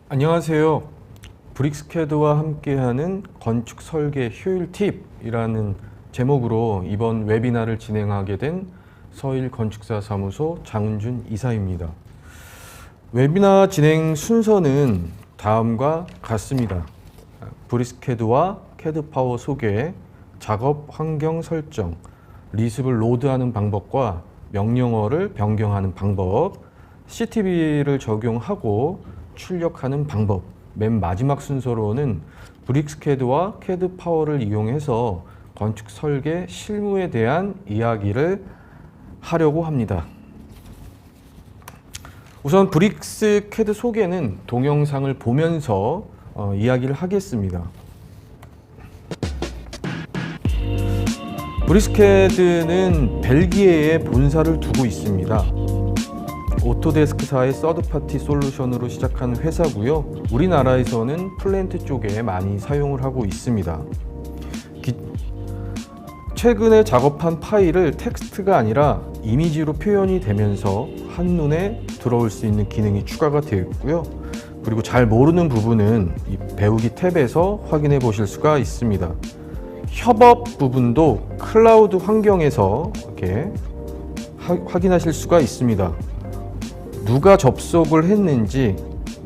안녕하세요. 브릭스캐드와 함께하는 건축 설계 효율 팁이라는 제목으로 이번 웨비나를 진행하게 된 서일 건축사 사무소 장은준 이사입니다. 웨비나 진행 순서는 다음과 같습니다. 브릭스캐드와 캐드파워 소개, 작업 환경 설정, 리습을 로드하는 방법과 명령어를 변경하는 방법, CTV를 적용하고 출력하는 방법, 맨 마지막 순서로는 브릭스캐드와 캐드파워를 이용해서 건축 설계 실무에 대한 이야기를 하려고 합니다. 우선 브릭스캐드 소개는 동영상을 보면서 이야기를 하겠습니다. 브릭스캐드는 벨기에에 본사를 두고 있습니다. 오토데스크사의 서드파티 솔루션으로 시작한 회사고요. 우리나라에서는 플랜트 쪽에 많이 사용을 하고 있습니다. 최근에 작업한 파일을 텍스트가 아니라 이미지로 표현이 되면서 한눈에 들어올 수 있는 기능이 추가가 되어 있고요. 그리고 잘 모르는 부분은 이 배우기 탭에서 확인해 보실 수가 있습니다. 협업 부분도 클라우드 환경에서 이렇게 확인하실 수가 있습니다. 누가 접속을 했는지,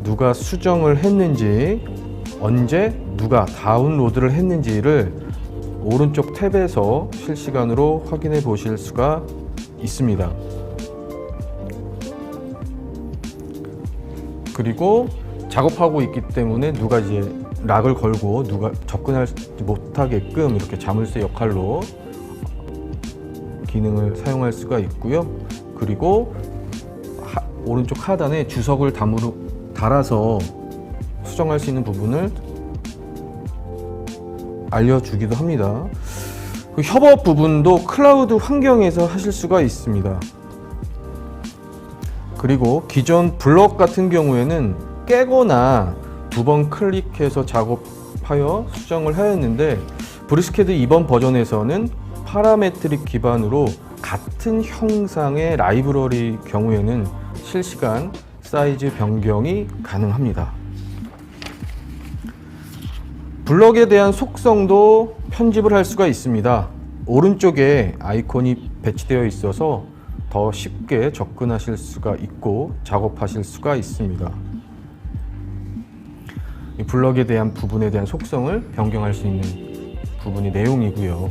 누가 수정을 했는지, 언제 누가 다운로드를 했는지를 오른쪽 탭에서 실시간으로 확인해 보실 수가 있습니다. 그리고 작업하고 있기 때문에 누가 이제 락을 걸고 누가 접근하지 못하게끔 이렇게 자물쇠 역할로 기능을 사용할 수가 있고요. 그리고 오른쪽 하단에 주석을 달아서 수정할 수 있는 부분을 알려주기도 합니다. 그 협업 부분도 클라우드 환경에서 하실 수가 있습니다. 그리고 기존 블럭 같은 경우에는 깨거나 두 번 클릭해서 작업하여 수정을 하였는데 브릭스캐드 이번 버전에서는 파라메트릭 기반으로 같은 형상의 라이브러리 경우에는 실시간 사이즈 변경이 가능합니다. 블럭에 대한 속성도 편집을 할 수가 있습니다. 오른쪽에 아이콘이 배치되어 있어서 더 쉽게 접근하실 수가 있고 작업하실 수가 있습니다. 이 블럭에 대한 부분에 대한 속성을 변경할 수 있는 부분이 내용이고요.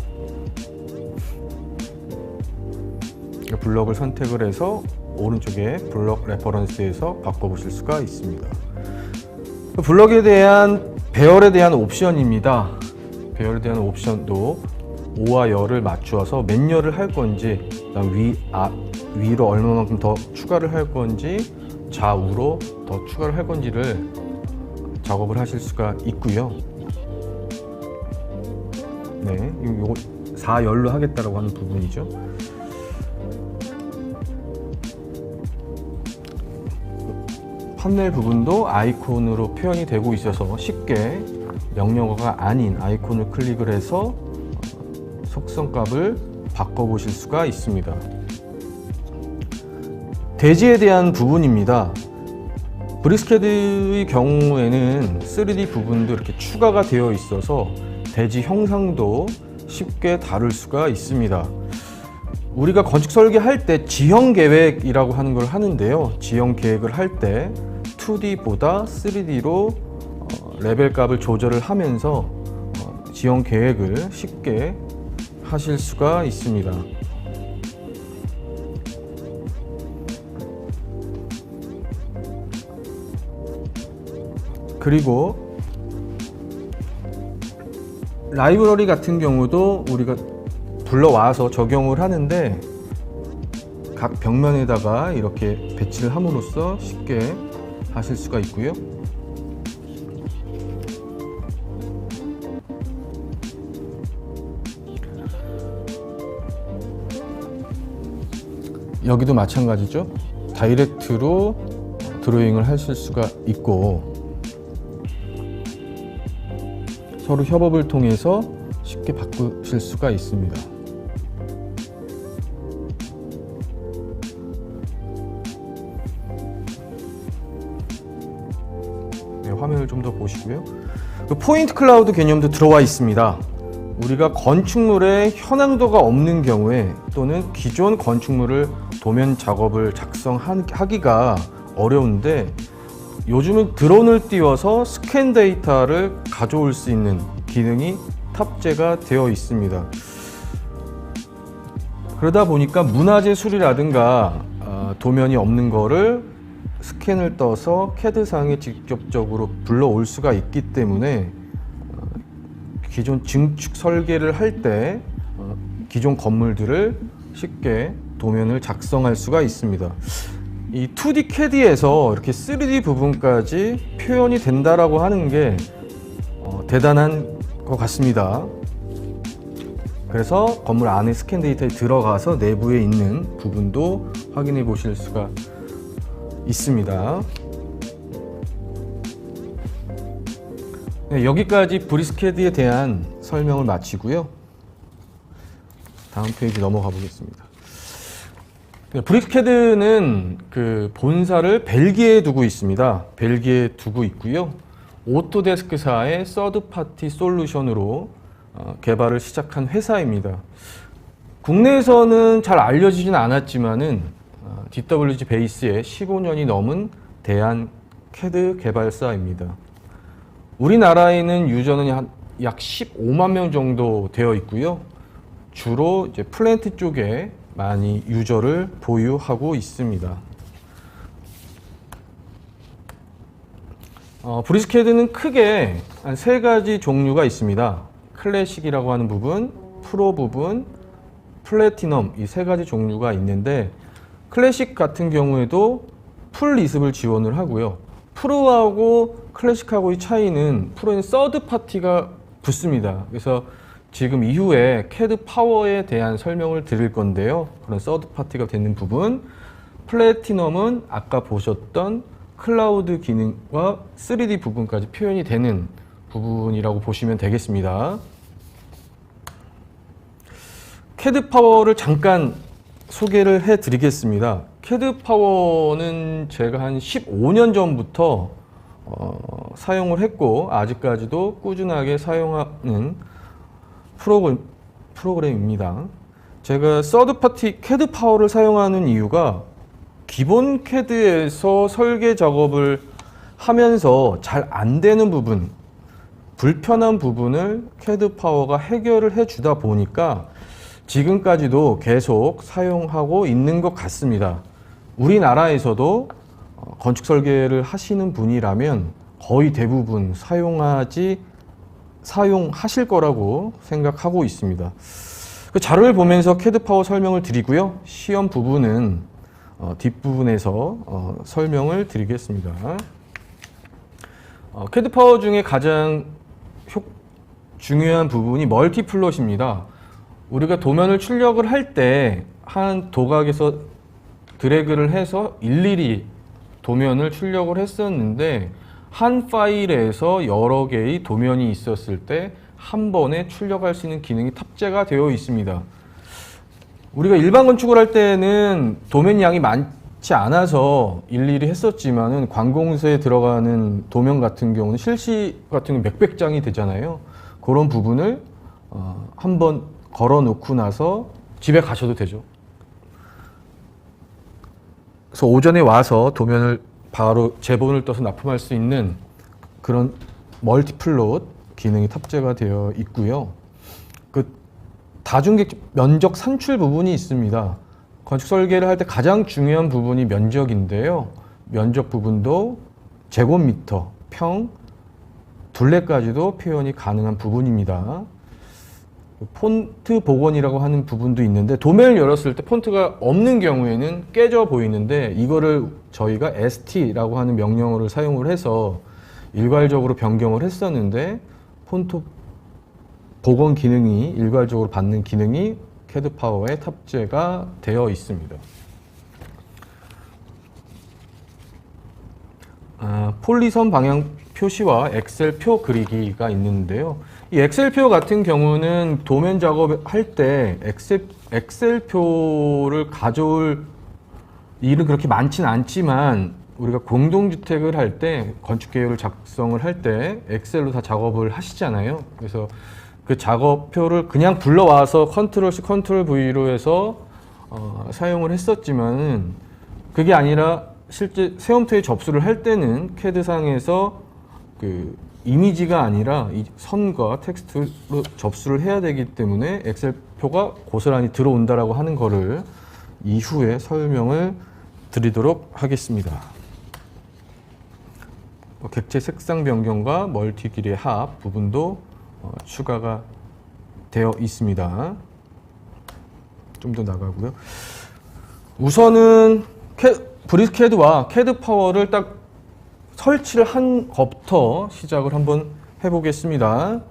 블럭을 선택을 해서 오른쪽에 블럭 레퍼런스에서 바꿔보실 수가 있습니다. 블럭에 대한 배열에 대한 옵션입니다. 배열에 대한 옵션도 5와 열을 맞추어서 몇 열을 할 건지, 위로 얼마만큼 더 추가를 할 건지, 좌우로 더 추가를 할 건지를 작업을 하실 수가 있고요. 네, 요거 4열로 하겠다라고 하는 부분이죠. 판넬 부분도 아이콘으로 표현이 되고 있어서 쉽게 명령어가 아닌 아이콘을 클릭을 해서 속성 값을 바꿔보실 수가 있습니다. 대지에 대한 부분입니다. 브릭스캐드의 경우에는 3D 부분도 이렇게 추가가 되어 있어서 대지 형상도 쉽게 다룰 수가 있습니다. 우리가 건축 설계할 때 지형 계획이라고 하는 걸 하는데요. 지형 계획을 할 때 2D보다 3D로 레벨 값을 조절을 하면서 지형 계획을 쉽게 하실 수가 있습니다. 그리고 라이브러리 같은 경우도 우리가 불러와서 적용을 하는데 각 벽면에다가 이렇게 배치를 함으로써 쉽게 하실 수가 있고요. 여기도 마찬가지죠. 다이렉트로 드로잉을 하실 수가 있고 서로 협업을 통해서 쉽게 바꾸실 수가 있습니다. 화면을 좀 더 보시고요. 그 포인트 클라우드 개념도 들어와 있습니다. 우리가 건축물에 현황도가 없는 경우에 또는 기존 건축물을 도면 작업을 작성하기가 어려운데 요즘은 드론을 띄워서 스캔 데이터를 가져올 수 있는 기능이 탑재가 되어 있습니다. 그러다 보니까 문화재 수리라든가 도면이 없는 거를 스캔을 떠서 CAD상에 직접적으로 불러올 수가 있기 때문에 기존 증축 설계를 할 때 기존 건물들을 쉽게 도면을 작성할 수가 있습니다. 이 2D CAD에서 이렇게 3D 부분까지 표현이 된다라고 하는 게 대단한 것 같습니다. 그래서 건물 안에 스캔 데이터에 들어가서 내부에 있는 부분도 확인해 보실 수가 있습니다. 네, 여기까지 브리스캐드에 대한 설명을 마치고요. 다음 페이지 넘어가 보겠습니다. 네, 브리스캐드는 그 본사를 벨기에에 두고 있습니다. 벨기에에 두고 있고요. 오토데스크사의 서드파티 솔루션으로 개발을 시작한 회사입니다. 국내에서는 잘 알려지진 않았지만은 DWG 베이스에 15년이 넘은 대한 CAD 개발사입니다. 우리나라에는 유저는 약 15만 명 정도 되어 있고요. 주로 이제 플랜트 쪽에 많이 유저를 보유하고 있습니다. 브리스캐드는 크게 한 3가지 종류가 있습니다. 클래식이라고 하는 부분, 프로 부분, 플래티넘 이 3가지 종류가 있는데 클래식 같은 경우에도 풀 리습을 지원을 하고요. 프로하고 클래식하고의 차이는 프로는 서드 파티가 붙습니다. 그래서 지금 이후에 CAD 파워에 대한 설명을 드릴 건데요. 그런 서드 파티가 되는 부분, 플래티넘은 아까 보셨던 클라우드 기능과 3D 부분까지 표현이 되는 부분이라고 보시면 되겠습니다. CAD 파워를 잠깐 소개를 해 드리겠습니다. CAD 파워는 제가 한 15년 전부터 사용을 했고 아직까지도 꾸준하게 사용하는 프로그램입니다. 제가 서드파티 CAD 파워를 사용하는 이유가 기본 CAD에서 설계 작업을 하면서 잘 안 되는 부분, 불편한 부분을 CAD 파워가 해결을 해주다 보니까 지금까지도 계속 사용하고 있는 것 같습니다. 우리나라에서도 건축 설계를 하시는 분이라면 거의 대부분 사용하실 거라고 생각하고 있습니다. 그 자료를 보면서 CAD 파워 설명을 드리고요. 시험 부분은 뒷부분에서 설명을 드리겠습니다. CAD 파워 중에 가장 중요한 부분이 멀티플롯입니다. 우리가 도면을 출력을 할 때 한 도각에서 드래그를 해서 일일이 도면을 출력을 했었는데 한 파일에서 여러 개의 도면이 있었을 때 한 번에 출력할 수 있는 기능이 탑재가 되어 있습니다. 우리가 일반 건축을 할 때는 도면 양이 많지 않아서 일일이 했었지만은 관공서에 들어가는 도면 같은 경우는 실시 같은 경우 몇백 장이 되잖아요. 그런 부분을 한번 걸어 놓고 나서 집에 가셔도 되죠. 그래서 오전에 와서 도면을 바로 제본을 떠서 납품할 수 있는 그런 멀티플롯 기능이 탑재가 되어 있고요. 그 다중객 면적 산출 부분이 있습니다. 건축 설계를 할 때 가장 중요한 부분이 면적인데요. 면적 부분도 제곱미터, 평, 둘레까지도 표현이 가능한 부분입니다. 폰트 복원이라고 하는 부분도 있는데 도면을 열었을 때 폰트가 없는 경우에는 깨져 보이는데 이거를 저희가 ST라고 하는 명령어를 사용을 해서 일괄적으로 변경을 했었는데 폰트 복원 기능이 일괄적으로 받는 기능이 CAD 파워에 탑재가 되어 있습니다. 폴리선 방향 표시와 엑셀표 그리기가 있는데요. 이 엑셀표 같은 경우는 도면 작업할 때 엑셀표를 가져올 일은 그렇게 많지는 않지만 우리가 공동주택을 할 때, 건축 계획을 작성을 할 때 엑셀로 다 작업을 하시잖아요. 그래서 그 작업표를 그냥 불러와서 컨트롤 C, 컨트롤 V로 해서 사용을 했었지만은 그게 아니라 실제 세움터에 접수를 할 때는 캐드상에서 그 이미지가 아니라 이 선과 텍스트로 접수를 해야 되기 때문에 엑셀표가 고스란히 들어온다라고 하는 거를 이후에 설명을 드리도록 하겠습니다. 객체 색상 변경과 멀티 길이의 합 부분도 추가가 되어 있습니다. 좀 더 나가고요. 우선은 브리스캐드와 캐드 파워를 딱 설치를 한 것부터 시작을 한번 해보겠습니다.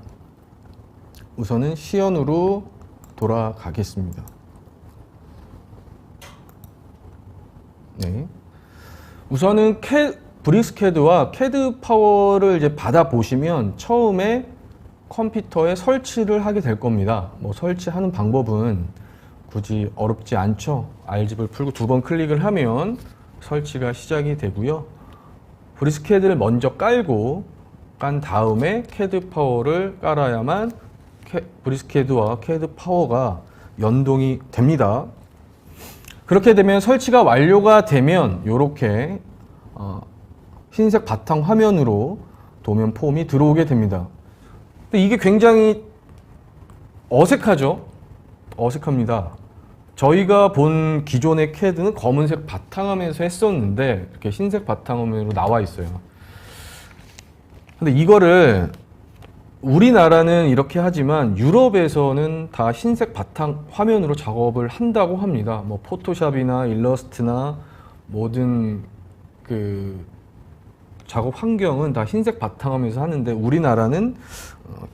우선은 시연으로 돌아가겠습니다. 네. 우선은 브리스캐드와 캐드 파워를 이제 받아 보시면 처음에 컴퓨터에 설치를 하게 될 겁니다. 뭐 설치하는 방법은 굳이 어렵지 않죠. R집을 풀고 2번 클릭을 하면 설치가 시작이 되고요. 브리스캐드를 먼저 깔고 깐 다음에 캐드 파워를 깔아야만 브리스캐드와 캐드 파워가 연동이 됩니다. 그렇게 되면 설치가 완료가 되면 이렇게 흰색 바탕 화면으로 도면 폼이 들어오게 됩니다. 근데 이게 굉장히 어색하죠? 어색합니다. 저희가 본 기존의 CAD는 검은색 바탕화면에서 했었는데 이렇게 흰색 바탕화면으로 나와 있어요. 근데 이거를 우리나라는 이렇게 하지만 유럽에서는 다 흰색 바탕 화면으로 작업을 한다고 합니다. 뭐 포토샵이나 일러스트나 모든 그 작업 환경은 다 흰색 바탕화면에서 하는데 우리나라는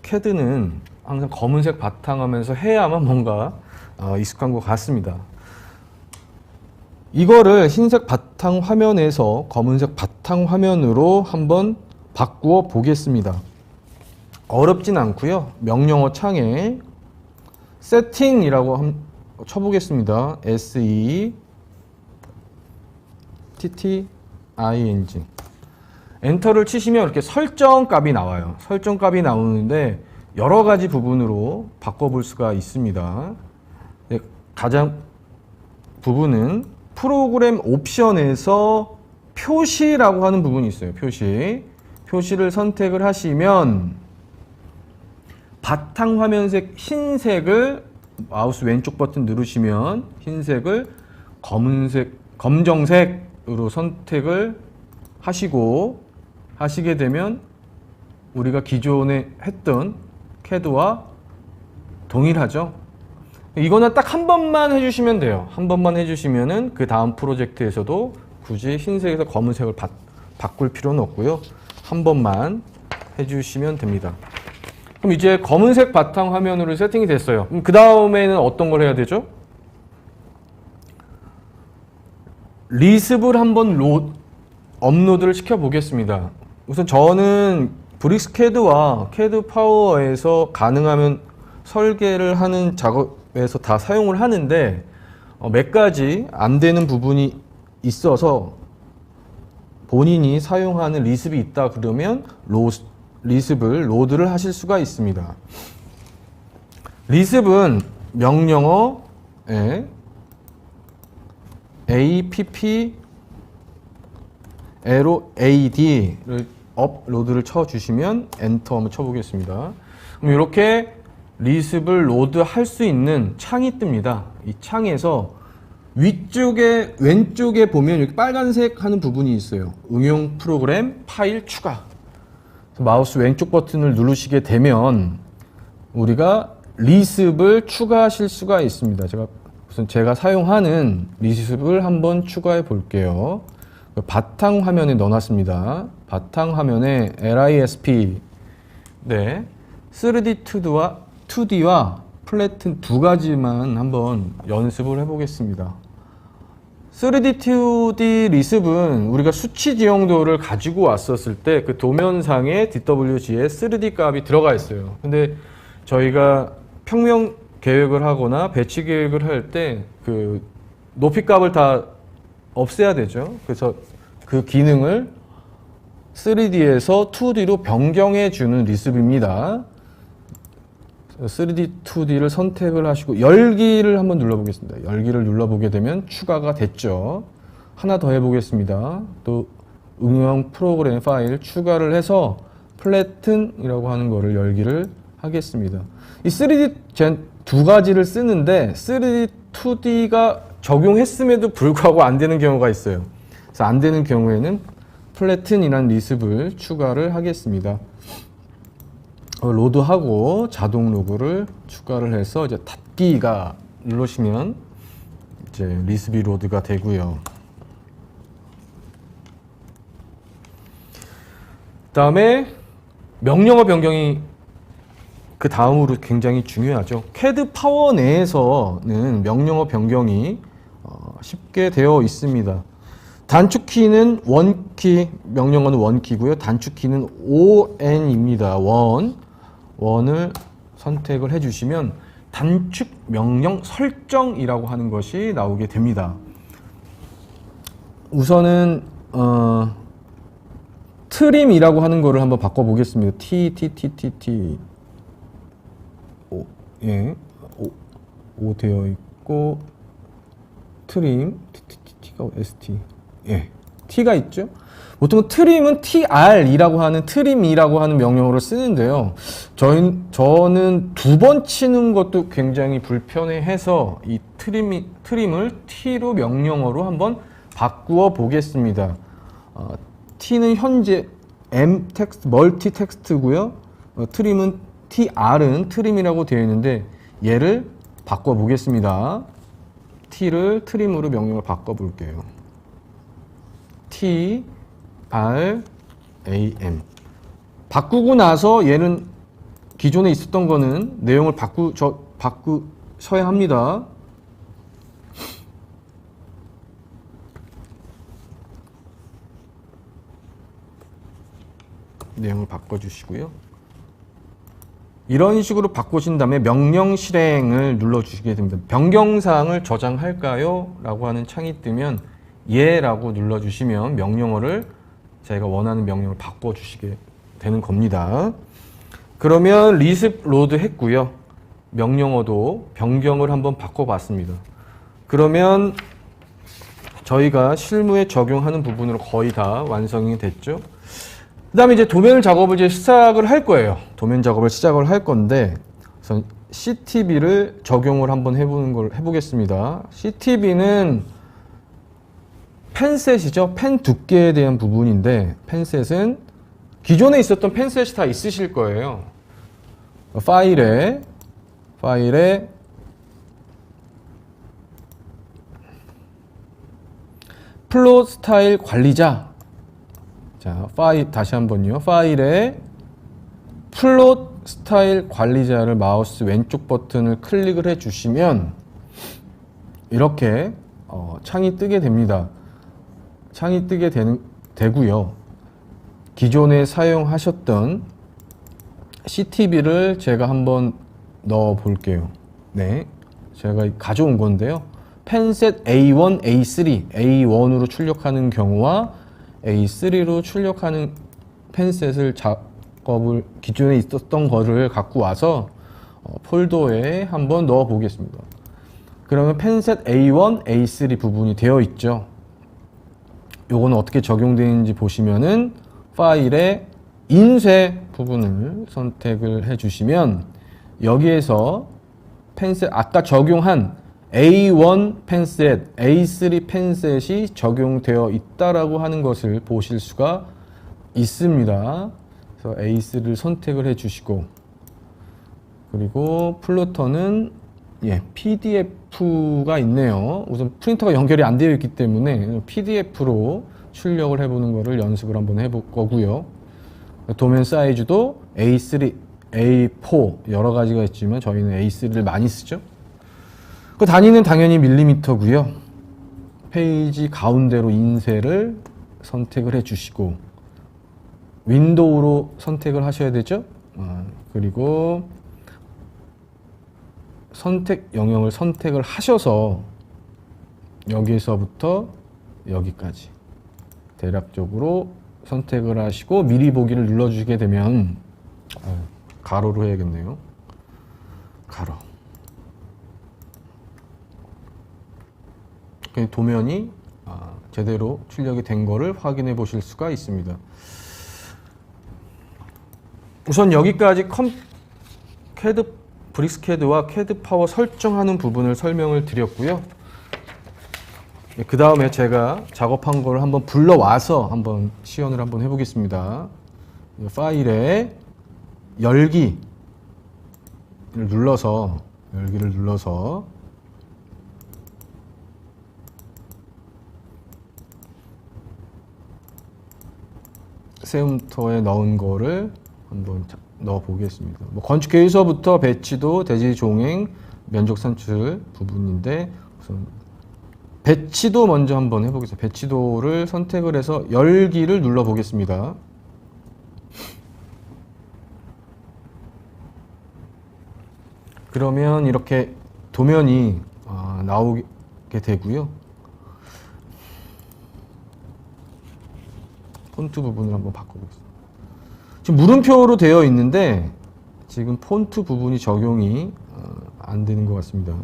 CAD는 항상 검은색 바탕화면에서 해야만 뭔가 익숙한 것 같습니다. 이거를 흰색 바탕 화면에서 검은색 바탕 화면으로 한번 바꾸어 보겠습니다. 어렵진 않고요. 명령어 창에 세팅이라고 쳐보겠습니다. SETTING. 엔터를 치시면 이렇게 설정 값이 나와요. 설정 값이 나오는데 여러 가지 부분으로 바꿔볼 수가 있습니다. 가장 부분은 프로그램 옵션에서 표시라고 하는 부분이 있어요. 표시를 선택을 하시면 바탕화면색 흰색을 마우스 왼쪽 버튼 누르시면 흰색을 검정색으로 선택을 하시게 되면 우리가 기존에 했던 CAD와 동일하죠. 이거는 딱 한 번만 해주시면 돼요. 한 번만 해주시면은 그 다음 프로젝트에서도 굳이 흰색에서 검은색을 바꿀 필요는 없고요. 한 번만 해주시면 됩니다. 그럼 이제 검은색 바탕 화면으로 세팅이 됐어요. 그럼 그 다음에는 어떤 걸 해야 되죠? 리습을 한번 업로드를 시켜 보겠습니다. 우선 저는 브릭스캐드와 캐드 파워에서 가능하면 설계를 하는 작업에서 다 사용을 하는데 몇 가지 안 되는 부분이 있어서 본인이 사용하는 리습이 있다 그러면 리습을 로드를 하실 수가 있습니다. 리습은 명령어에 APPLOAD를 업로드를 쳐주시면 엔터 한번 쳐보겠습니다. 그럼 이렇게 리습을 로드할 수 있는 창이 뜹니다. 이 창에서 위쪽에 왼쪽에 보면 이렇게 빨간색 하는 부분이 있어요. 응용 프로그램 파일 추가. 마우스 왼쪽 버튼을 누르시게 되면 우리가 리습을 추가하실 수가 있습니다. 제가 사용하는 리습을 한번 추가해 볼게요. 바탕 화면에 넣어놨습니다. 바탕 화면에 LISP, 3D2D와 플래튼 두 가지만 한번 연습을 해보겠습니다. 3D, 2D 리습은 우리가 수치 지형도를 가지고 왔었을 때 그 도면상에 DWG에 3D 값이 들어가 있어요. 근데 저희가 평면 계획을 하거나 배치 계획을 할 때 그 높이 값을 다 없애야 되죠. 그래서 그 기능을 3D에서 2D로 변경해 주는 리습입니다. 3D, 2D를 선택을 하시고 열기를 한번 눌러보겠습니다. 열기를 눌러보게 되면 추가가 됐죠. 하나 더 해보겠습니다. 또 응용 프로그램 파일 추가를 해서 플래튼이라고 하는 거를 열기를 하겠습니다. 이 3D 두 가지를 쓰는데 3D, 2D가 적용했음에도 불구하고 안 되는 경우가 있어요. 그래서 안 되는 경우에는 플래튼이라는 리습을 추가를 하겠습니다. 로드하고 자동 로그를 추가를 해서 이제 닫기가 누르시면 이제 리습이 로드가 되고요. 그다음에 명령어 변경이 그 다음으로 굉장히 중요하죠. CAD 파워 내에서는 명령어 변경이 쉽게 되어 있습니다. 단축키는 원키, 명령어는 원키고요. 단축키는 ON입니다. 원을 선택을 해주시면 단축 명령 설정이라고 하는 것이 나오게 됩니다. 우선은 트림이라고 하는 거를 한번 바꿔보겠습니다. T O 되어 있고 트림 T가 ST T가 있죠. 보통 트림은 TR이라고 하는 트림이라고 하는 명령어를 쓰는데요. 저는 두 번 치는 것도 굉장히 불편해해서 이 트림을 T로 명령어로 한번 바꾸어 보겠습니다. T는 현재 M 텍스트 멀티 텍스트고요. 트림은 TR은 트림이라고 되어 있는데 얘를 바꿔 보겠습니다. T를 트림으로 명령을 바꿔 볼게요. T R A M 바꾸고 나서 얘는 기존에 있었던 거는 내용을 바꾸셔야 합니다. 내용을 바꿔주시고요. 이런 식으로 바꾸신 다음에 명령 실행을 눌러주시게 됩니다. 변경사항을 저장할까요? 라고 하는 창이 뜨면 예 라고 눌러주시면 명령어를 저희가 원하는 명령을 바꿔주시게 되는 겁니다. 그러면 리습 로드 했고요. 명령어도 변경을 한번 바꿔봤습니다. 그러면 저희가 실무에 적용하는 부분으로 거의 다 완성이 됐죠. 그 다음에 이제 도면 작업을 이제 시작을 할 거예요. 도면 작업을 시작을 할 건데, 우선 CTB를 적용을 한번 해보겠습니다. CTB는 펜셋이죠. 펜 두께에 대한 부분인데, 펜셋은 기존에 있었던 펜셋이 다 있으실 거예요. 파일에 플롯 스타일 관리자. 자, 다시 한번요. 파일에 플롯 스타일 관리자를 마우스 왼쪽 버튼을 클릭을 해 주시면 이렇게 창이 뜨게 됩니다. 창이 뜨게 되고요. 기존에 사용하셨던 CTB를 제가 한번 넣어 볼게요. 네, 제가 가져온 건데요. 펜셋 A1, A3, A1으로 출력하는 경우와 A3로 출력하는 펜셋을 작업을 기존에 있었던 거를 갖고 와서 폴더에 한번 넣어 보겠습니다. 그러면 펜셋 A1, A3 부분이 되어 있죠. 요거는 어떻게 적용되는지 보시면은 파일에 인쇄 부분을 선택을 해 주시면 여기에서 펜셋 아까 적용한 A1 펜셋, A3 펜셋이 적용되어 있다라고 하는 것을 보실 수가 있습니다. 그래서 A3를 선택을 해 주시고, 그리고 플로터는 PDF가 있네요. 우선 프린터가 연결이 안 되어 있기 때문에 PDF로 출력을 해보는 거를 연습을 한번 해볼 거고요. 도면 사이즈도 A3, A4 여러 가지가 있지만 저희는 A3를 많이 쓰죠. 그 단위는 당연히 밀리미터고요. 페이지 가운데로 인쇄를 선택을 해 주시고 윈도우로 선택을 하셔야 되죠. 그리고 선택 영역을 선택을 하셔서 여기서부터 여기까지 대략적으로 선택을 하시고 미리 보기를 눌러주시게 되면 가로로 해야겠네요. 가로. 도면이 제대로 출력이 된 거를 확인해 보실 수가 있습니다. 우선 여기까지 브릭스캐드와 캐드 파워 설정하는 부분을 설명을 드렸고요. 그 다음에 제가 작업한 걸 한번 불러와서 한번 시연을 한번 해보겠습니다. 파일에 열기를 눌러서 세움터에 넣은 거를 한번 넣어 보겠습니다. 뭐 건축계획서부터 배치도, 대지 종행, 면적 산출 부분인데 우선 배치도 먼저 한번 해보겠습니다. 배치도를 선택을 해서 열기를 눌러 보겠습니다. 그러면 이렇게 도면이 나오게 되고요. 폰트 부분을 한번 바꿔보겠습니다. 지금 물음표로 되어 있는데 지금 폰트 부분이 적용이 안 되는 것 같습니다.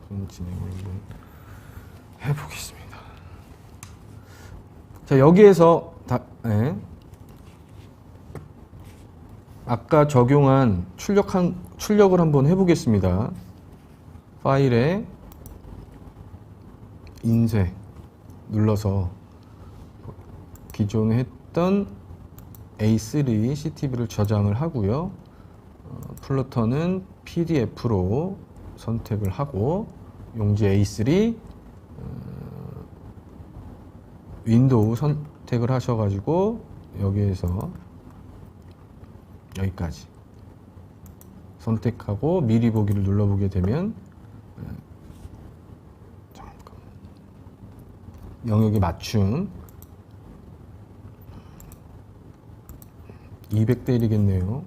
그럼 진행을 한번 해보겠습니다. 자, 여기에서 아까 적용한 출력을 한번 해보겠습니다. 파일에 인쇄 눌러서 기존에 했던 A3 CTV를 저장을 하고요. 플로터는 PDF로 선택을 하고 용지 A3 윈도우 선택을 하셔가지고 여기에서 여기까지 선택하고 미리 보기를 눌러보게 되면 영역에 맞춘 200대 1이겠네요.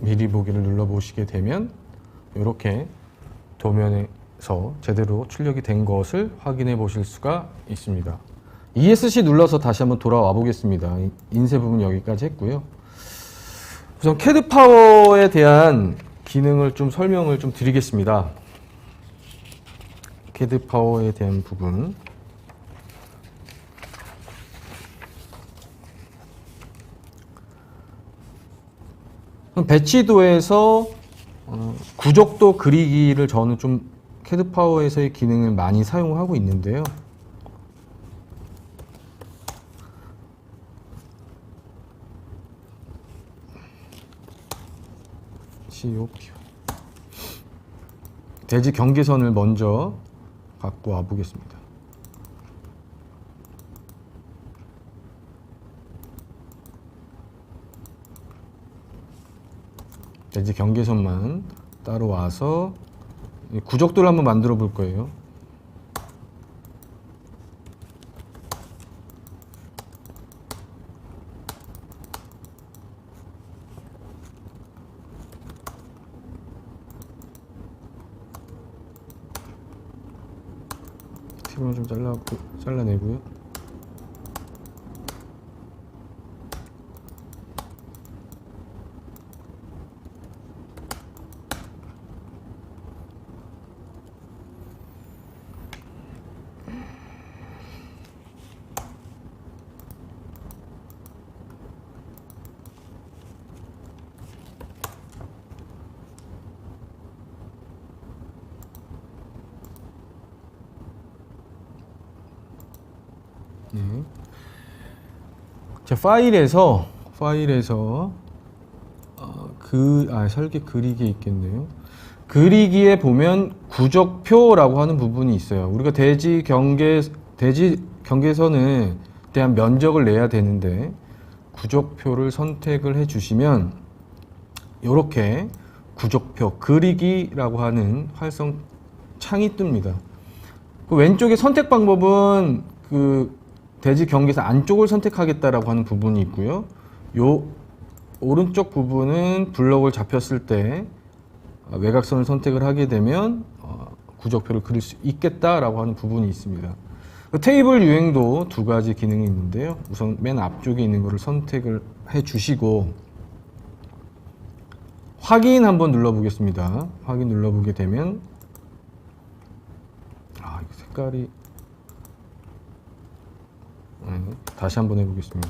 미리 보기를 눌러보시게 되면 이렇게 도면에서 제대로 출력이 된 것을 확인해 보실 수가 있습니다. ESC 눌러서 다시 한번 돌아와 보겠습니다. 인쇄 부분 여기까지 했고요. 우선 캐드 파워에 대한 기능을 좀 설명을 좀 드리겠습니다. 캐드 파워에 대한 부분. 배치도에서 구족도 그리기를 저는 좀 캐드 파워에서의 기능을 많이 사용하고 있는데요. 대지 경계선을 먼저 갖고 와 보겠습니다. 대지 경계선만 따로 와서 구족도를 한번 만들어 볼 거예요. 팁을 좀 잘라내고요. 자, 파일에서 설계 그리기 있겠네요. 그리기에 보면 구적표라고 하는 부분이 있어요. 우리가 대지 경계선에 대한 면적을 내야 되는데 구적표를 선택을 해 주시면 이렇게 구적표 그리기라고 하는 활성 창이 뜹니다. 그 왼쪽의 선택 방법은 그 대지 경계선 안쪽을 선택하겠다라고 하는 부분이 있고요. 요 오른쪽 부분은 블럭을 잡혔을 때 외곽선을 선택을 하게 되면 구적표를 그릴 수 있겠다라고 하는 부분이 있습니다. 그 테이블 유행도 두 가지 기능이 있는데요. 우선 맨 앞쪽에 있는 것을 선택을 해 주시고 확인 한번 눌러 보겠습니다. 확인 눌러 보게 되면 이거 색깔이 다시 한번 해 보겠습니다.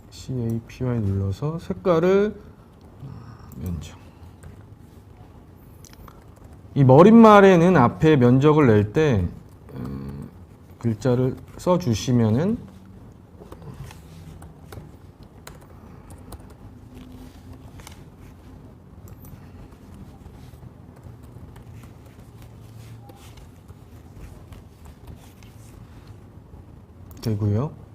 CAPY 눌러서 색깔을 면적. 이 머릿말에는 앞에 면적을 낼 때 글자를 써 주시면은 되고요.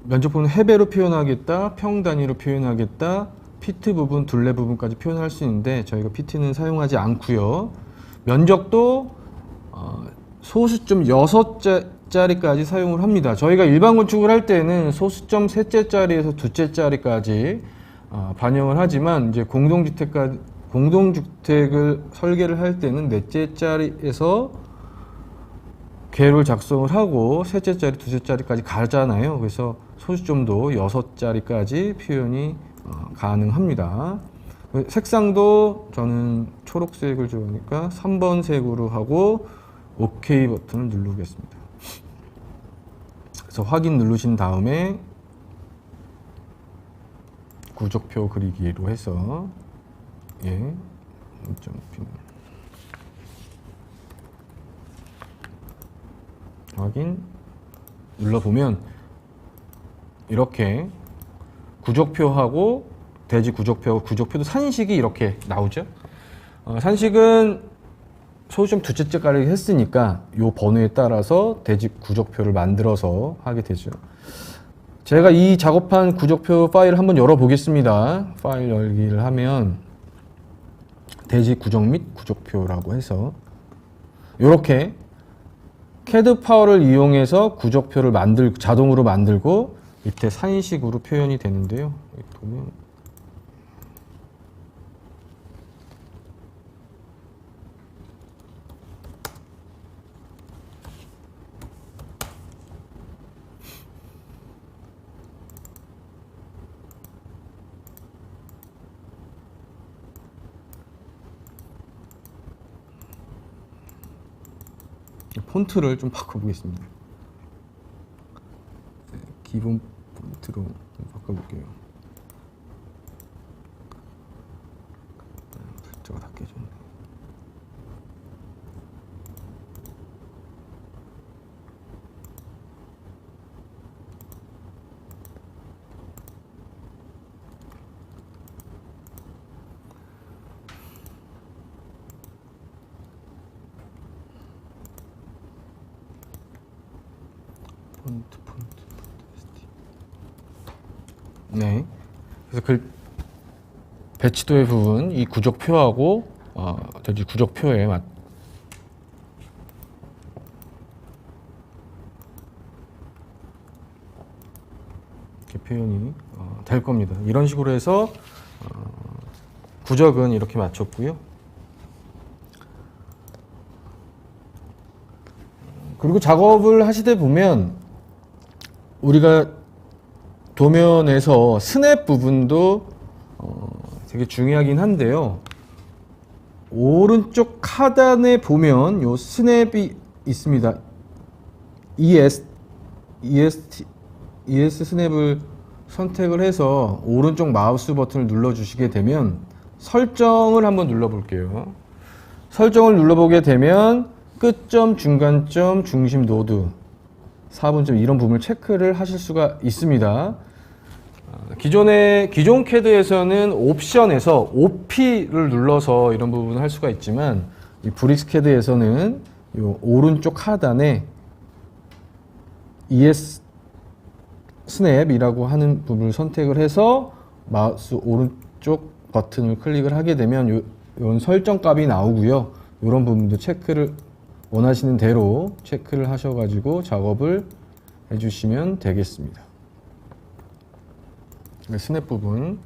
면적부는 해배로 표현하겠다, 평 단위로 표현하겠다, 피트 부분, 둘레 부분까지 표현할 수 있는데 저희가 피트는 사용하지 않고요. 면적도 소수점 6자리까지 사용을 합니다. 저희가 일반 건축을 할 때는 소수점 3자리에서 2자리까지 반영을 하지만 이제 공동주택을 설계를 할 때는 4자리에서 계획을 작성을 하고 3자리, 2자리까지 가잖아요. 그래서 소수점도 6자리까지 표현이 가능합니다. 색상도 저는 초록색을 좋아하니까 3번 색으로 하고 OK 버튼을 누르겠습니다. 그래서 확인 누르신 다음에 구적표 그리기로 해서 확인 눌러보면 이렇게 구적표하고 대지 구적표하고 구적표도 산식이 이렇게 나오죠. 산식은 소수점 2자리까지 했으니까 이 번호에 따라서 대지 구적표를 만들어서 하게 되죠. 제가 이 작업한 구적표 파일을 한번 열어 보겠습니다. 파일 열기를 하면 대지 구적 및 구적표라고 해서 이렇게 CAD 파워를 이용해서 구적표를 자동으로 만들고 밑에 산식으로 표현이 되는데요. 보면 폰트를 좀 바꿔보겠습니다. 기본 폰트로 좀 바꿔볼게요. 글자가 다 깨졌네. 폰트. 네. 그래서 배치도의 부분, 이 구적표하고 대지 구적표에 이렇게 표현이 될 겁니다. 이런 식으로 해서 구적은 이렇게 맞췄고요. 그리고 작업을 하시다 보면 우리가 도면에서 스냅 부분도 되게 중요하긴 한데요. 오른쪽 하단에 보면 요 스냅이 있습니다. ES 스냅을 선택을 해서 오른쪽 마우스 버튼을 눌러 주시게 되면 설정을 한번 눌러 볼게요. 설정을 눌러 보게 되면 끝점, 중간점, 중심 노드 4분점 이런 부분을 체크를 하실 수가 있습니다. 기존 CAD에서는 옵션에서 OP를 눌러서 이런 부분을 할 수가 있지만 이 브릭스 CAD에서는 이 오른쪽 하단에 ES 스냅이라고 하는 부분을 선택을 해서 마우스 오른쪽 버튼을 클릭을 하게 되면 이런 설정 값이 나오고요. 이런 부분도 체크를 원하시는 대로 체크를 하셔가지고 작업을 해주시면 되겠습니다. 스냅 부분.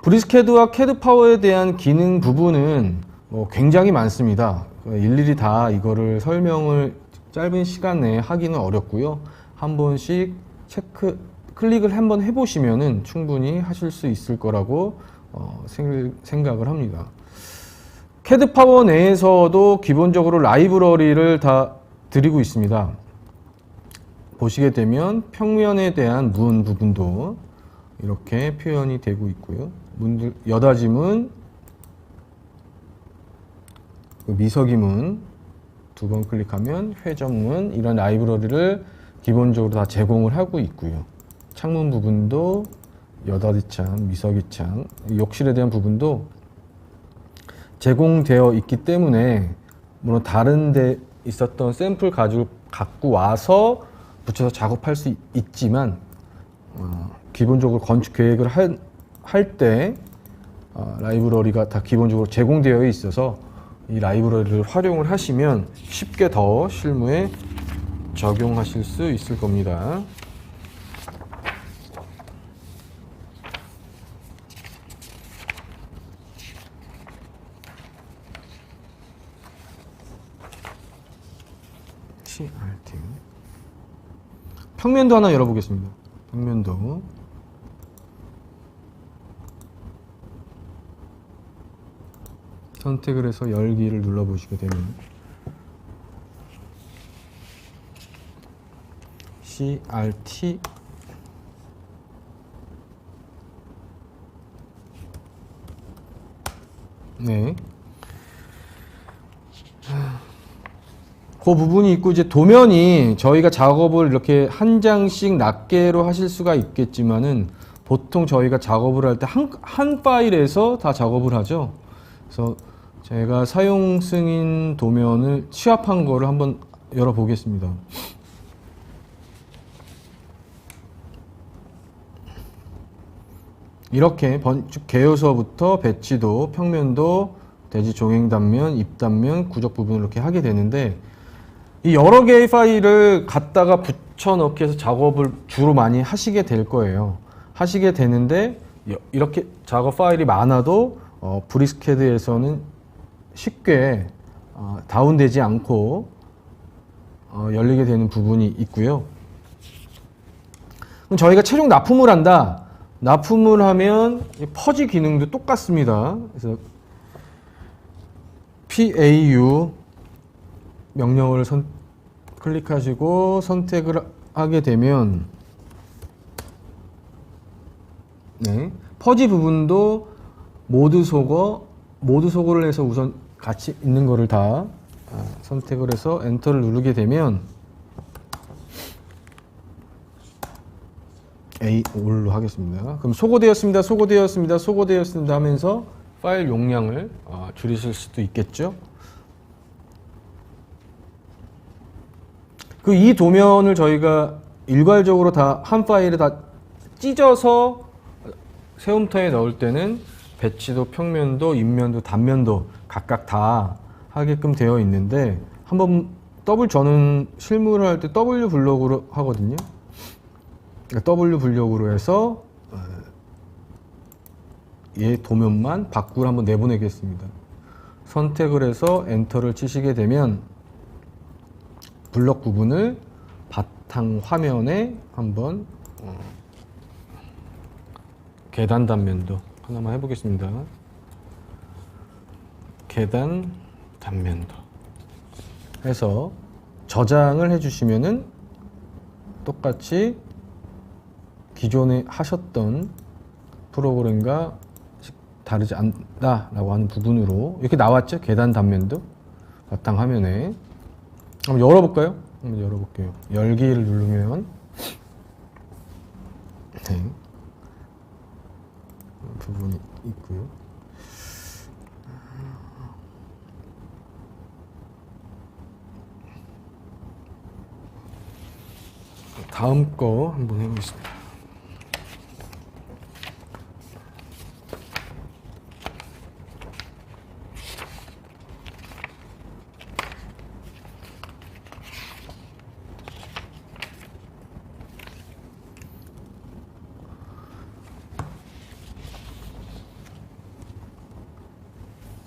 브리스캐드와 캐드 파워에 대한 기능 부분은 굉장히 많습니다. 일일이 다 이거를 설명을 짧은 시간 내에 하기는 어렵고요. 한 번씩 클릭을 한번 해보시면은 충분히 하실 수 있을 거라고 생각을 합니다. 캐드 파워 내에서도 기본적으로 라이브러리를 다 드리고 있습니다. 보시게 되면 평면에 대한 문 부분도 이렇게 표현이 되고 있고요. 문들, 여닫이문, 미서기문 두 번 클릭하면 회전문, 이런 라이브러리를 기본적으로 다 제공을 하고 있고요. 창문 부분도 여닫이창, 미서기창, 욕실에 대한 부분도 제공되어 있기 때문에 물론 다른 데 있었던 샘플 갖고 와서 붙여서 작업할 수 있지만 기본적으로 건축 계획을 할 때 라이브러리가 다 기본적으로 제공되어 있어서 이 라이브러리를 활용을 하시면 쉽게 더 실무에 적용하실 수 있을 겁니다. CRT. 평면도 하나 열어보겠습니다. 평면도. 선택을 해서 열기를 눌러보시게 되면 CRT 네. 그 부분이 있고 이제 도면이 저희가 작업을 이렇게 한 장씩 낱개로 하실 수가 있겠지만은 보통 저희가 작업을 할 때 한 파일에서 다 작업을 하죠. 그래서 제가 사용 승인 도면을 취합한 거를 한번 열어 보겠습니다. 이렇게 건축 개요서부터 배치도, 평면도, 대지 종행 단면, 입 단면, 구적 부분을 이렇게 하게 되는데 이 여러 개의 파일을 갖다가 붙여 넣기 해서 작업을 주로 많이 하시게 될 거예요. 하시게 되는데 이렇게 작업 파일이 많아도 브리스캐드에서는 쉽게 다운되지 않고 열리게 되는 부분이 있고요. 그럼 저희가 최종 납품을 한다. 납품을 하면 퍼지 기능도 똑같습니다. 그래서 PAU 명령어를 클릭하시고 선택을 하게 되면 네, 퍼지 부분도 모드 소거를 해서 우선 같이 있는 거를 다 선택을 해서 엔터를 누르게 되면 A5로 하겠습니다. 그럼 소거되었습니다 하면서 파일 용량을 줄이실 수도 있겠죠. 이 도면을 저희가 일괄적으로 다 한 파일에 다 찢어서 세움터에 넣을 때는 배치도, 평면도, 입면도, 단면도 각각 다 하게끔 되어 있는데 한번 저는 실무를 할 때 W 블록으로 하거든요. W 블록으로 해서 얘 도면만 밖으로 한번 내보내겠습니다. 선택을 해서 엔터를 치시게 되면 블럭 부분을 바탕 화면에 한번 계단 단면도 하나만 해보겠습니다. 계단 단면도 해서 저장을 해주시면은 똑같이 기존에 하셨던 프로그램과 다르지 않다라고 하는 부분으로 이렇게 나왔죠. 계단 단면도 바탕화면에. 한번 열어볼까요? 한번 열어볼게요. 열기를 누르면 네. 부분이 있고요. 다음 거 한번 해보겠습니다.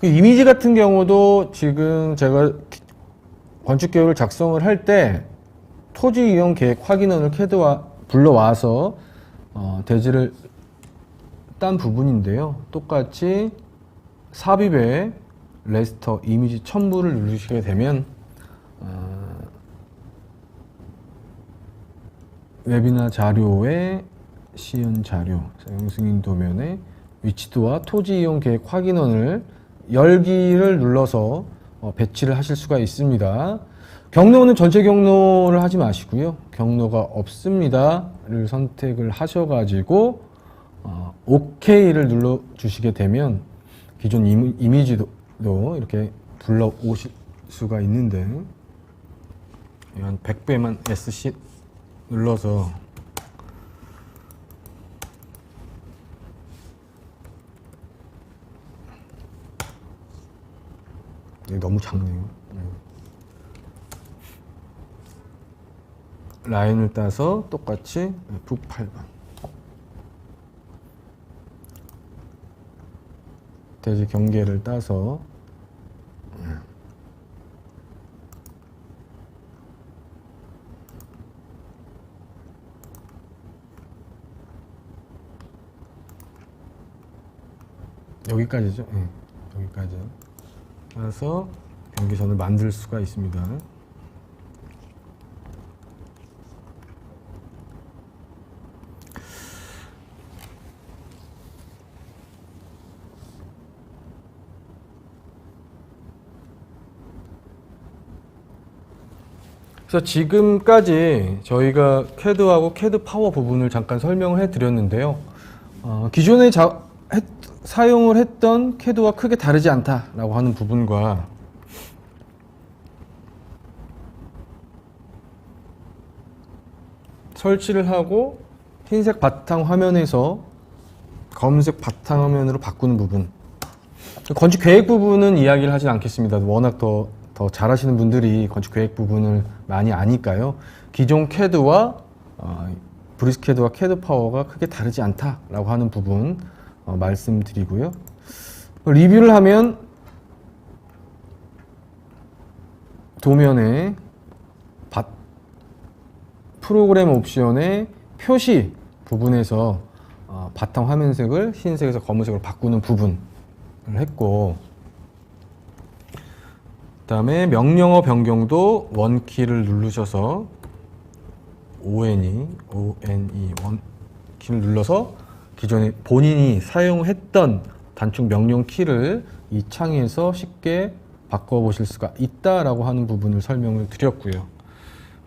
그 이미지 같은 경우도 지금 제가 건축 계획을 작성을 할 때 토지 이용 계획 확인원을 캐드와 불러와서 대지를 딴 부분인데요. 똑같이 삽입에 레스터 이미지 첨부를 누르시게 되면 웹이나 자료의 시연 자료, 사용 승인 도면에 위치도와 토지 이용 계획 확인원을 열기를 눌러서 배치를 하실 수가 있습니다. 경로는 전체 경로를 하지 마시고요. 경로가 없습니다를 선택을 하셔가지고 OK를 눌러 주시게 되면 기존 이미지도 이렇게 불러 오실 수가 있는데 한 100배만 SC 눌러서 너무 작네요. 라인을 따서 똑같이 F8번 대지 경계를 따서 여기까지죠. 네, 여기까지 따서 경계선을 만들 수가 있습니다. 그래서 지금까지 저희가 캐드하고 캐드 파워 부분을 잠깐 설명을 해 드렸는데요. 기존에 사용을 했던 캐드와 크게 다르지 않다라고 하는 부분과 설치를 하고 흰색 바탕 화면에서 검은색 바탕 화면으로 바꾸는 부분, 건축 계획 부분은 이야기를 하진 않겠습니다. 워낙 더 잘하시는 분들이 건축 계획 부분을 많이 아니까요. 기존 캐드와 브리스캐드와 캐드 파워가 크게 다르지 않다라고 하는 부분 말씀드리고요. 리뷰를 하면 도면에 프로그램 옵션의 표시 부분에서 바탕 화면색을 흰색에서 검은색으로 바꾸는 부분을 했고, 그 다음에 명령어 변경도 원키를 누르셔서 ONE 원키를 눌러서 기존에 본인이 사용했던 단축 명령 키를 이 창에서 쉽게 바꿔보실 수가 있다라고 하는 부분을 설명을 드렸고요.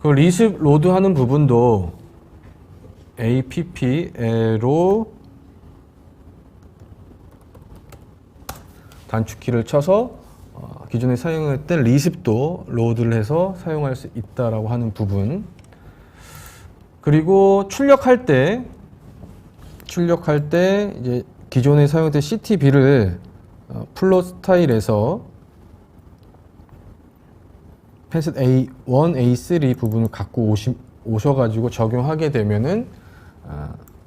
그 리습 로드 하는 부분도 APP로 단축키를 쳐서 기존에 사용했던 리습도 로드를 해서 사용할 수 있다라고 하는 부분, 그리고 출력할 때 이제 기존에 사용했던 CTB를 플롯 스타일에서 펜셋 A1, A3 부분을 갖고 오셔가지고 적용하게 되면은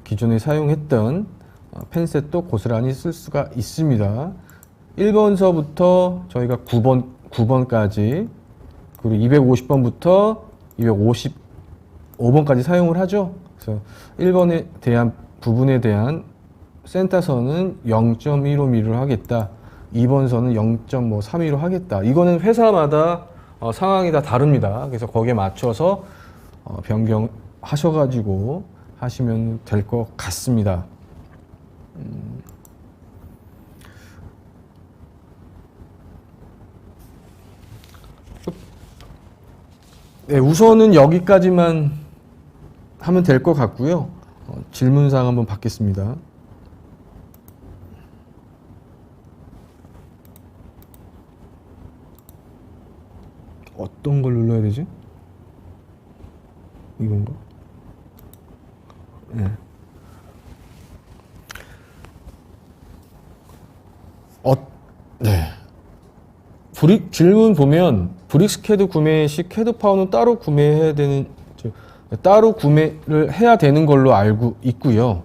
기존에 사용했던 펜셋도 고스란히 쓸 수가 있습니다. 1번서부터 저희가 9번까지 그리고 250번부터 255번까지 사용을 하죠. 그래서 1번에 대한 부분에 대한 센터선은 0.15mm로 하겠다. 2번선은 0.3mm로 하겠다. 이거는 회사마다 상황이 다 다릅니다. 그래서 거기에 맞춰서 변경하셔가지고 하시면 될 것 같습니다. 네, 우선은 여기까지만 하면 될 것 같고요. 질문사항 한번 받겠습니다. 어떤 걸 눌러야 되지? 이건가? 네. 네. 질문 보면 브릭스캐드 구매 시 캐드 파워는 따로 구매해야 되는, 따로 구매를 해야 되는 걸로 알고 있고요.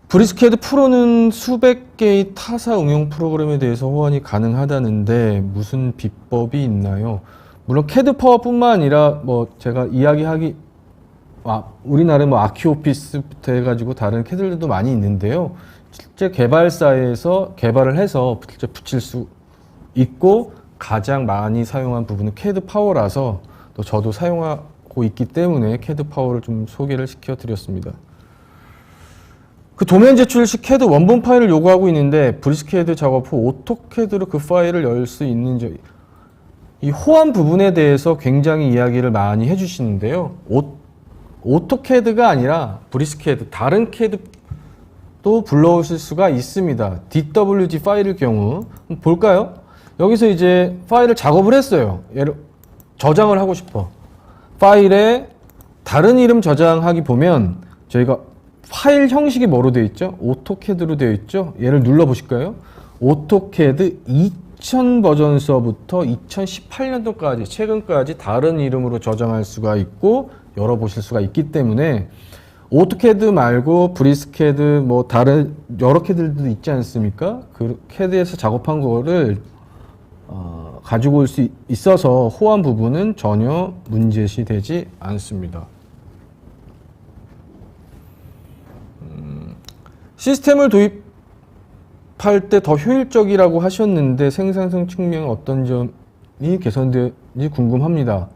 브릭스캐드 프로는 수백 개의 타사 응용 프로그램에 대해서 호환이 가능하다는데 무슨 비법이 있나요? 물론 캐드 파워뿐만 아니라 뭐 제가 이야기하기 우리나라에 뭐 아키오피스부터 해가지고 다른 캐드들도 많이 있는데요. 실제 개발사에서 개발을 해서 실제 붙일 수 있고 가장 많이 사용한 부분은 캐드 파워라서 또 저도 사용하고 있기 때문에 캐드 파워를 좀 소개를 시켜드렸습니다. 그 도면 제출 시 캐드 원본 파일을 요구하고 있는데 브릭스캐드 작업 후 오토캐드로 그 파일을 열 수 있는지, 이 호환 부분에 대해서 굉장히 이야기를 많이 해주시는데요. 오토캐드가 아니라 브릭스캐드 다른 캐드도 불러오실 수가 있습니다. DWG 파일일 경우 볼까요? 여기서 이제 파일을 작업을 했어요. 얘를 저장을 하고 싶어. 파일에 다른 이름 저장하기 보면 저희가 파일 형식이 뭐로 되어 있죠? 오토캐드로 되어 있죠? 얘를 눌러 보실까요? 오토캐드 2000 버전서부터 2018년도까지 최근까지 다른 이름으로 저장할 수가 있고 열어보실 수가 있기 때문에 오토캐드 말고 브릭스캐드 뭐 다른 여러 캐드들도 있지 않습니까? 그 캐드에서 작업한 거를 가지고 올 수 있어서 호환 부분은 전혀 문제시 되지 않습니다. 시스템을 도입할 때 더 효율적이라고 하셨는데 생산성 측면 어떤 점이 개선되는지 궁금합니다.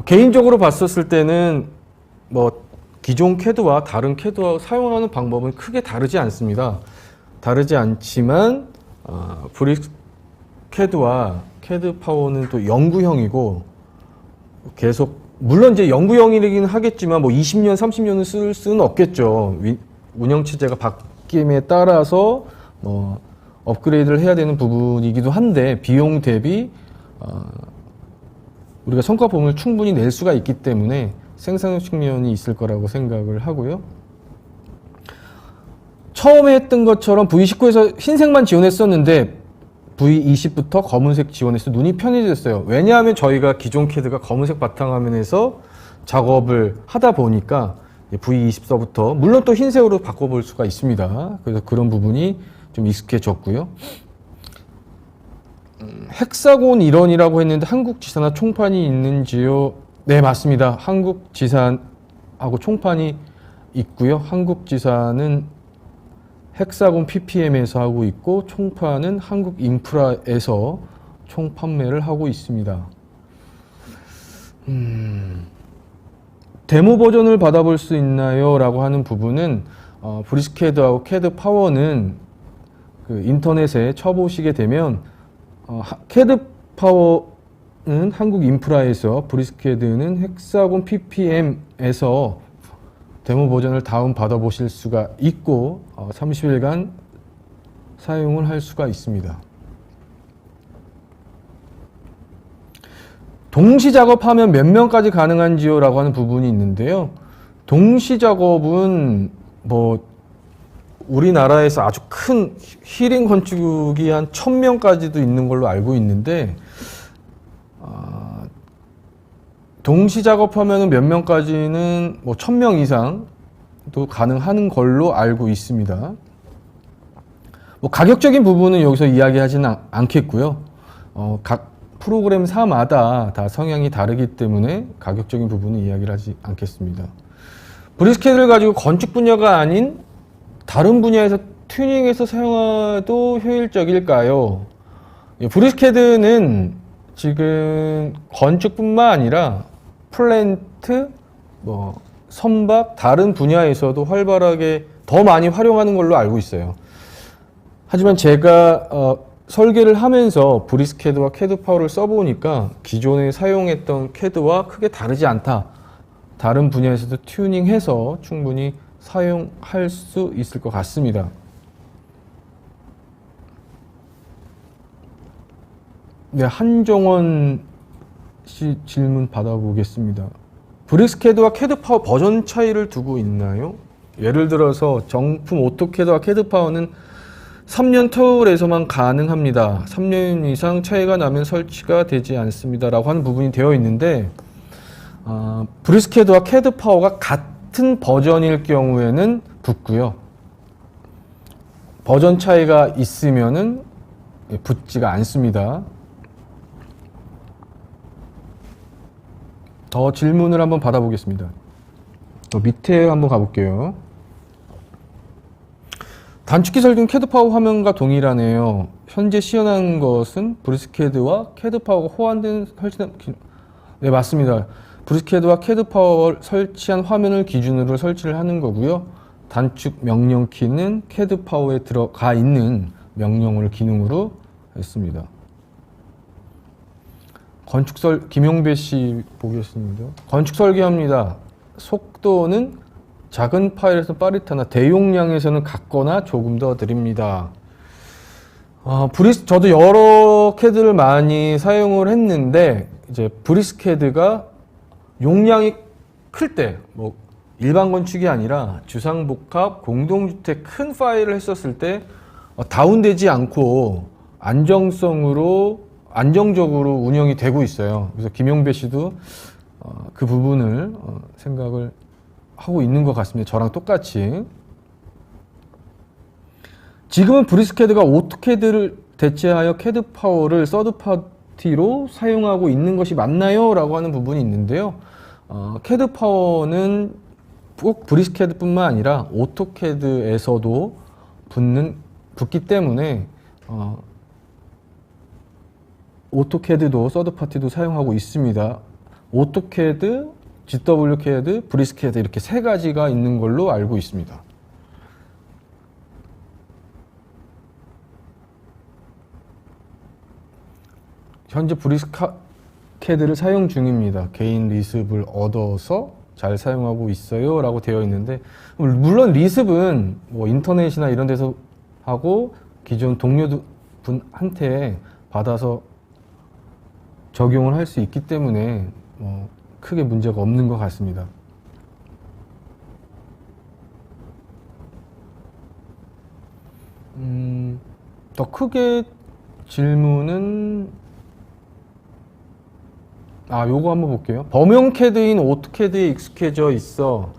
개인적으로 봤었을 때는 뭐 기존 캐드와 다른 캐드와 사용하는 방법은 크게 다르지 않습니다. 다르지 않지만 브릭스캐드와 캐드 파워는 또 영구형이고 계속 물론 이제 영구형이긴 하겠지만 뭐 20년, 30년은 쓸 수는 없겠죠. 운영체제가 바뀜에 따라서 뭐 업그레이드를 해야 되는 부분이기도 한데 비용 대비 우리가 성과 보험을 충분히 낼 수가 있기 때문에 생산성 측면이 있을 거라고 생각을 하고요. 처음에 했던 것처럼 V19에서 흰색만 지원했었는데 V20부터 검은색 지원해서 눈이 편해졌어요. 왜냐하면 저희가 기존 캐드가 검은색 바탕화면에서 작업을 하다 보니까 V20서부터 물론 또 흰색으로 바꿔볼 수가 있습니다. 그래서 그런 부분이 좀 익숙해졌고요. 헥사곤 일원이라고 했는데 한국지사나 총판이 있는지요? 네, 맞습니다. 한국지사하고 총판이 있고요. 한국지사는 헥사곤 PPM에서 하고 있고 총판은 한국인프라에서 총판매를 하고 있습니다. 데모 버전을 받아볼 수 있나요? 라고 하는 부분은 브릭스캐드하고 캐드 파워는 그 인터넷에 쳐보시게 되면 캐드 파워는 한국인프라에서 브릭스캐드는 헥사곤 PPM에서 데모 버전을 다운 받아보실 수가 있고 30일간 사용을 할 수가 있습니다. 동시 작업하면 몇 명까지 가능한지요? 라고 하는 부분이 있는데요. 동시 작업은 뭐 우리나라에서 아주 큰 힐링 건축이 한 1000명까지도 있는 걸로 알고 있는데 동시 작업하면 몇 명까지는 뭐 1000명 이상도 가능한 걸로 알고 있습니다. 뭐 가격적인 부분은 여기서 이야기하지는 않겠고요. 각 프로그램사마다 다 성향이 다르기 때문에 가격적인 부분은 이야기를 하지 않겠습니다. 브릭스캐드를 가지고 건축 분야가 아닌 다른 분야에서 튜닝해서 사용해도 효율적일까요? 브릭스캐드는 지금 건축뿐만 아니라 플랜트, 뭐 선박, 다른 분야에서도 활발하게 더 많이 활용하는 걸로 알고 있어요. 하지만 제가 설계를 하면서 브리스캐드와 캐드 파워를 써보니까 기존에 사용했던 캐드와 크게 다르지 않다. 다른 분야에서도 튜닝해서 충분히 사용할 수 있을 것 같습니다. 네, 한정원 씨 질문 받아보겠습니다. 브리스캐드와 캐드 파워 버전 차이를 두고 있나요? 예를 들어서 정품 오토캐드와 캐드 파워는 3년 터울에서만 가능합니다. 3년 이상 차이가 나면 설치가 되지 않습니다. 라고 하는 부분이 되어 있는데, 브리스캐드와 캐드 파워가 같은 버전일 경우에는 붙고요. 버전 차이가 있으면은 붙지가 않습니다. 더 질문을 한번 받아보겠습니다. 밑에 한번 가볼게요. 단축키 설계는 캐드 파워 화면과 동일하네요. 현재 시연한 것은 브리스캐드와 캐드 파워가 호환된 설치된 네, 맞습니다. 브리스캐드와 캐드 파워를 설치한 화면을 기준으로 설치를 하는 거고요. 단축 명령 키는 캐드 파워에 들어가 있는 명령어를 기능으로 했습니다. 김용배 씨 보겠습니다. 건축 설계합니다. 속도는 작은 파일에서 빠릿하나 대용량에서는 같거나 조금 더 드립니다. 저도 여러 캐드를 많이 사용을 했는데 이제 브리스캐드가 용량이 클 때 뭐 일반 건축이 아니라 주상복합 공동주택 큰 파일을 했었을 때 다운되지 않고 안정적으로 운영이 되고 있어요. 그래서 김용배 씨도 그 부분을 생각을 하고 있는 것 같습니다. 저랑 똑같이. 지금은 브리스캐드가 오토캐드를 대체하여 캐드 파워를 서드파티로 사용하고 있는 것이 맞나요? 라고 하는 부분이 있는데요. 캐드 파워는 꼭 브리스캐드뿐만 아니라 오토캐드에서도 붙기 때문에 오토캐드도 서드파티도 사용하고 있습니다. 오토캐드, GW캐드, 브리스캐드 이렇게 세 가지가 있는 걸로 알고 있습니다. 현재 브리스캐드를 사용 중입니다. 개인 리습을 얻어서 잘 사용하고 있어요 라고 되어 있는데, 물론 리습은 뭐 인터넷이나 이런 데서 하고 기존 동료분한테 받아서 적용을 할 수 있기 때문에 크게 문제가 없는 것 같습니다. 더 크게 질문은 요거 한번 볼게요. 범용 캐드인 오토캐드에 익숙해져 있어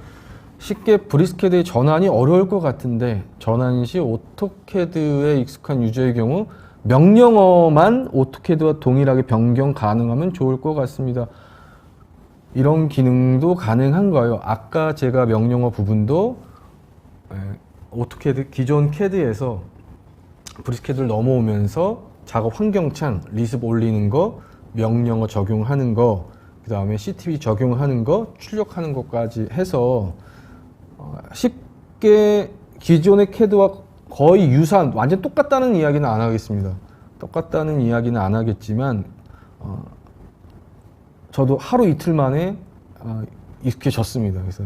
쉽게 브리스캐드의 전환이 어려울 것 같은데 전환 시 오토캐드에 익숙한 유저의 경우 명령어만 오토캐드와 동일하게 변경 가능하면 좋을 것 같습니다. 이런 기능도 가능한가요? 아까 제가 명령어 부분도 오토캐드 기존 캐드에서 브리스캐드를 넘어오면서 작업 환경창 리습 올리는 거, 명령어 적용하는 거, 그 다음에 CTB 적용하는 거, 출력하는 것까지 해서 쉽게 기존의 캐드와 거의 유사한, 완전 똑같다는 이야기는 안 하겠습니다. 똑같다는 이야기는 안 하겠지만 저도 하루 이틀 만에 익숙해졌습니다. 그래서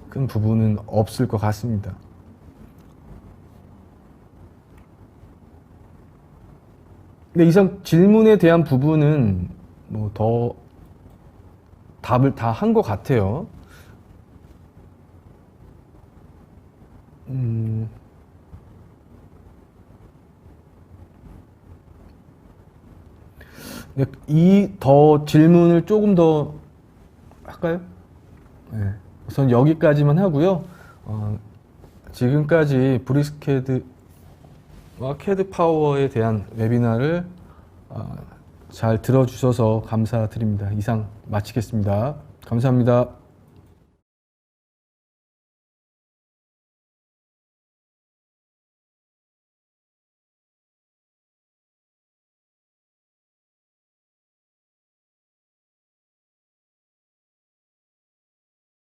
큰 부분은 없을 것 같습니다. 네, 이상 질문에 대한 부분은 뭐 더 답을 다 한 것 같아요. 이 더 질문을 조금 더 할까요? 네, 우선 여기까지만 하고요. 지금까지 브리스캐드와 캐드 파워에 대한 웨비나를 잘 들어주셔서 감사드립니다. 이상 마치겠습니다. 감사합니다.